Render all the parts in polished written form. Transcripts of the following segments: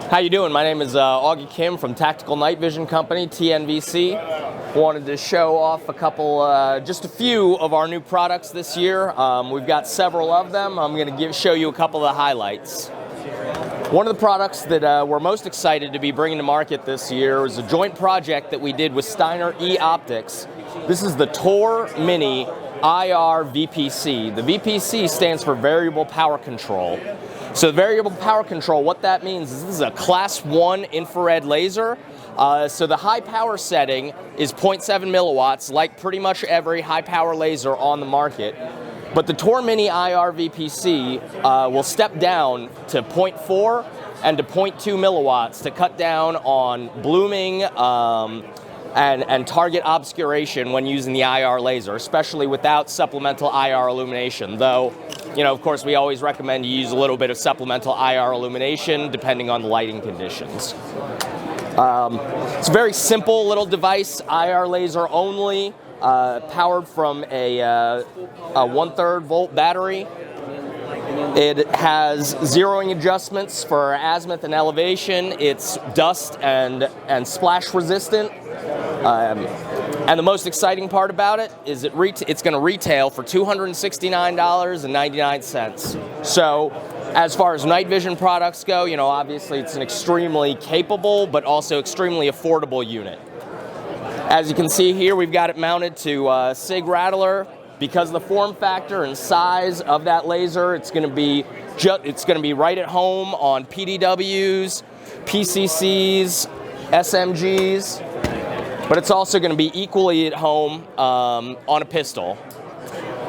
How you doing? My name is Augie Kim from Tactical Night Vision Company, TNVC. Wanted to show off a couple, just a few of our new products this year. We've got several of them. I'm going to show you a couple of the highlights. One of the products that we're most excited to be bringing to market this year is a joint project that we did with Steiner E-Optics. This is the Tor-Mini IR VPC. The VPC stands for Variable Power Control. So variable power control, what that means is this is a class 1 infrared laser. So the high power setting is 0.7 milliwatts, like pretty much every high power laser on the market. But the Tor-Mini IR VPC will step down to 0.4 and to 0.2 milliwatts to cut down on blooming and target obscuration when using the IR laser, especially without supplemental IR illumination. Though, you know, of course, we always recommend you use a little bit of supplemental IR illumination depending on the lighting conditions. It's a very simple little device, IR laser only, powered from a 1/3 volt battery. It has zeroing adjustments for azimuth and elevation. It's dust and splash resistant. And the most exciting part about it is it's going to retail for $269.99. So, as far as night vision products go, you know, obviously it's an extremely capable but also extremely affordable unit. As you can see here, we've got it mounted to SIG Rattler. Because of the form factor and size of that laser, it's going to be right at home on PDWs, PCCs, SMGs. But it's also going to be equally at home on a pistol.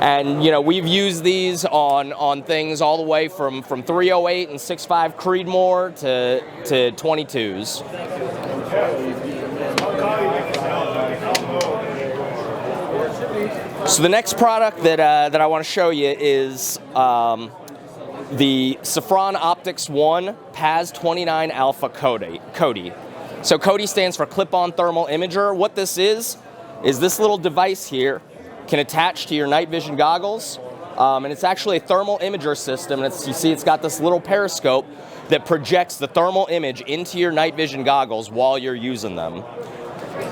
And, you know, we've used these on things all the way from 308 and 6.5 Creedmoor to 22s. So the next product that I want to show you is the Safran Optics 1 PAS-29A COTI. So COTI stands for Clip-On Thermal Imager. What this is this little device here can attach to your night vision goggles, and it's actually a thermal imager system. And you see it's got this little periscope that projects the thermal image into your night vision goggles while you're using them.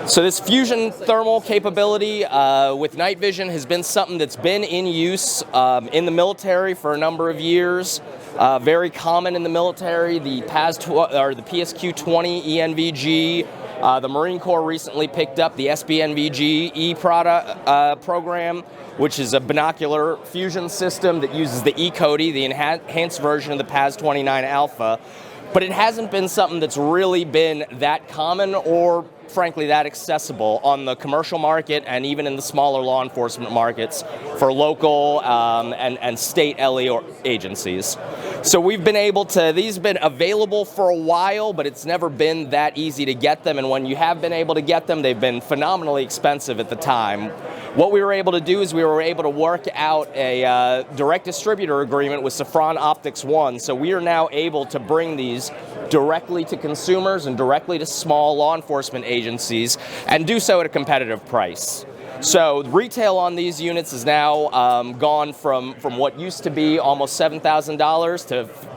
So this fusion thermal capability with night vision has been something that's been in use in the military for a number of years. Very common in the military. The PSQ-20 ENVG. The Marine Corps recently picked up the SBNVG-E program, which is a binocular fusion system that uses the E-COTI, the enhanced version of the PAS-29 Alpha. But it hasn't been something that's really been that common or, frankly, that accessible on the commercial market and even in the smaller law enforcement markets for local and state LE agencies. So we've been able to, these have been available for a while, but it's never been that easy to get them. And when you have been able to get them, they've been phenomenally expensive at the time. What we were able to do is we were able to work out a direct distributor agreement with Safran Optics 1. So we are now able to bring these directly to consumers and directly to small law enforcement agencies and do so at a competitive price. So retail on these units is now gone from what used to be almost $7,000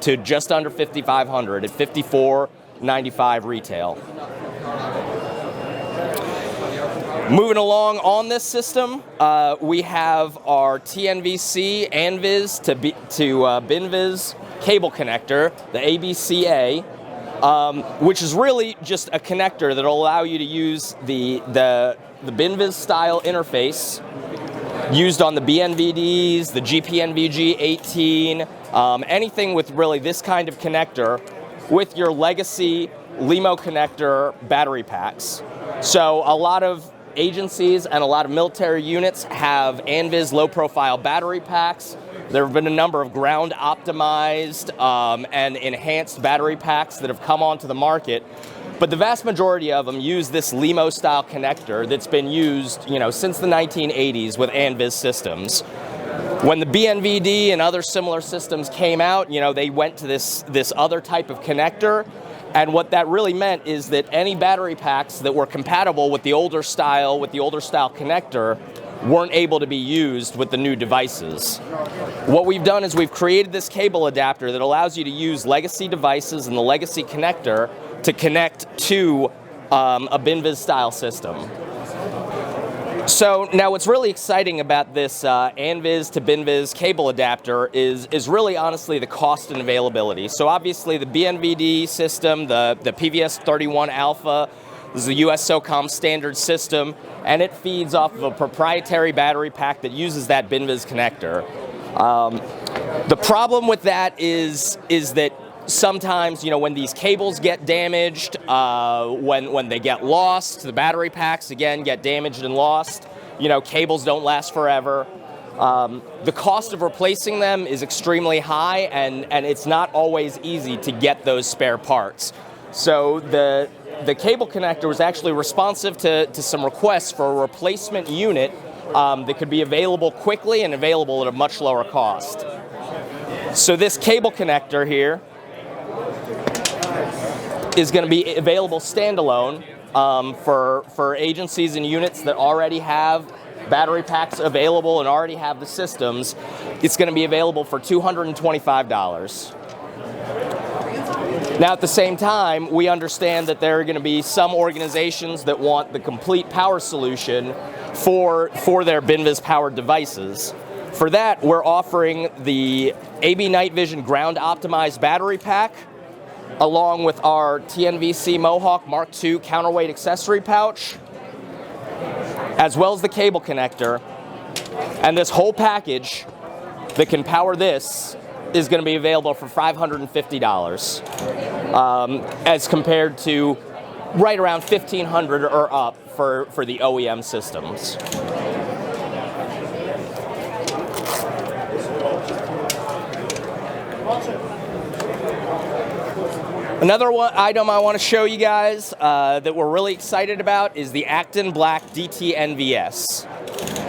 to just under $5,500 at $54.95 retail. Moving along on this system, we have our TNVC ANVIS to BINVIS cable connector, the ABCA, which is really just a connector that will allow you to use the BINVIS style interface used on the BNVDs, the GPNVG-18, anything with really this kind of connector with your legacy LEMO connector battery packs. So a lot of agencies and a lot of military units have ANVIS low-profile battery packs. There have been a number of ground-optimized and enhanced battery packs that have come onto the market, but the vast majority of them use this LEMO-style connector that's been used, you know, since the 1980s with ANVIS systems. When the BNVD and other similar systems came out, you know, they went to this other type of connector. And what that really meant is that any battery packs that were compatible with the older style connector weren't able to be used with the new devices. What we've done is we've created this cable adapter that allows you to use legacy devices and the legacy connector to connect to a BinVis style system. So now what's really exciting about this ANVIS to BinVis cable adapter is really honestly the cost and availability. So obviously the BNVD system, the PVS-31 Alpha, this is a US SOCOM standard system, and it feeds off of a proprietary battery pack that uses that BinVis connector. The problem with that is that sometimes, when these cables get damaged, when they get lost, the battery packs, again, get damaged and lost. Cables don't last forever. The cost of replacing them is extremely high, and it's not always easy to get those spare parts. So the cable connector was actually responsive to some requests for a replacement unit that could be available quickly and available at a much lower cost. So this cable connector here is going to be available standalone for agencies and units that already have battery packs available and already have the systems. It's going to be available for $225. Now, at the same time, we understand that there are going to be some organizations that want the complete power solution for their BinVis powered devices. For that, we're offering the AB Night Vision ground optimized battery pack, along with our TNVC Mohawk Mark II counterweight accessory pouch, as well as the cable connector. And this whole package that can power this is going to be available for $550, as compared to right around $1,500 or up for the OEM systems. Another item I want to show you guys that we're really excited about is the ACTINBLACK DT NVS.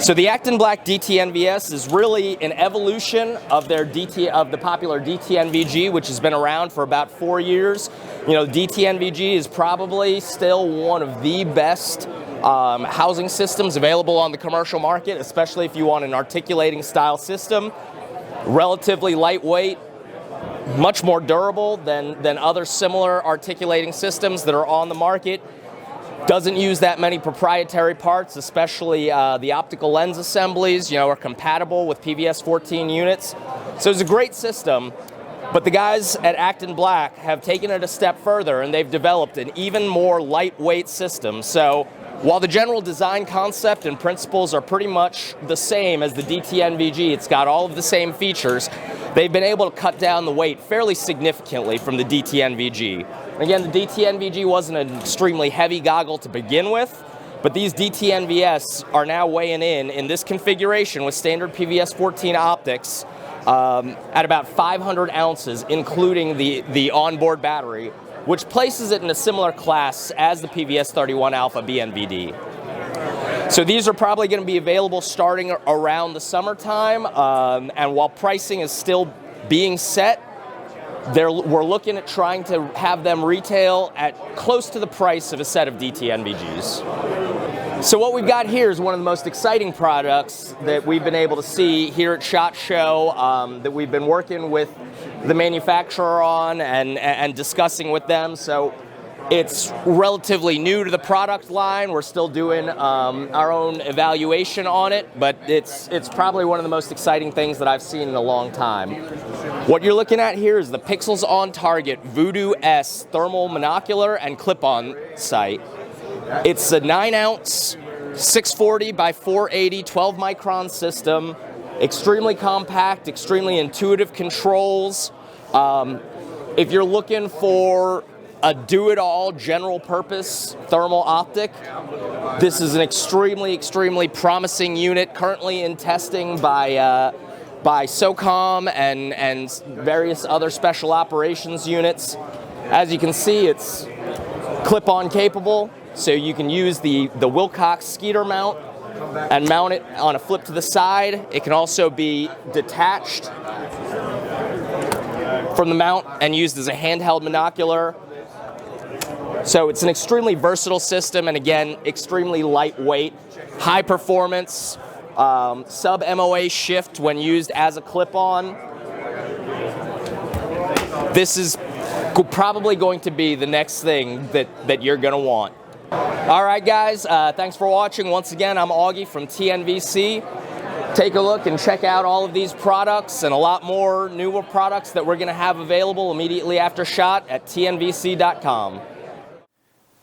So the ACTINBLACK DT NVS is really an evolution of the popular DTNVG, which has been around for about 4 years. DTNVG is probably still one of the best housing systems available on the commercial market, especially if you want an articulating style system. Relatively lightweight, much more durable than other similar articulating systems that are on the market. Doesn't use that many proprietary parts, especially the optical lens assemblies, are compatible with PVS-14 units. So it's a great system, but the guys at ACTINBLACK have taken it a step further, and they've developed an even more lightweight system. So while the general design concept and principles are pretty much the same as the DTNVG, it's got all of the same features, they've been able to cut down the weight fairly significantly from the DTNVG. Again, the DTNVG wasn't an extremely heavy goggle to begin with, but these DTNVS are now weighing in this configuration with standard PVS-14 optics at about 500 ounces, including the onboard battery, which places it in a similar class as the PVS-31 Alpha BNVD. So these are probably going to be available starting around the summertime, and while pricing is still being set, we're looking at trying to have them retail at close to the price of a set of DTNVGs. So what we've got here is one of the most exciting products that we've been able to see here at ShotShow, that we've been working with the manufacturer on and discussing with them. So it's relatively new to the product line. We're still doing our own evaluation on it, but it's probably one of the most exciting things that I've seen in a long time. What you're looking at here is the Pixels on Target VooDoo-S thermal monocular and clip-on sight. It's a 9-ounce, 640 by 480, 12-micron system. Extremely compact, extremely intuitive controls. If you're looking for a do-it-all general-purpose thermal optic, this is an extremely, extremely promising unit, currently in testing by SOCOM and various other special operations units. As you can see, it's clip-on capable, so you can use the Wilcox Skeeter mount and mount it on a flip to the side. It can also be detached from the mount and used as a handheld monocular. So it's an extremely versatile system, and again, extremely lightweight, high performance, sub-MOA shift when used as a clip-on. This is probably going to be the next thing that you're going to want. All right, guys, thanks for watching. Once again, I'm Augie from TNVC. Take a look and check out all of these products and a lot more newer products that we're going to have available immediately after shot at TNVC.com.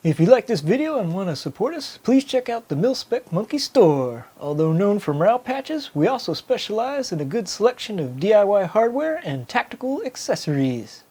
If you like this video and want to support us, please check out the MIL-SPEC Monkey Store. Although known for morale patches, we also specialize in a good selection of DIY hardware and tactical accessories.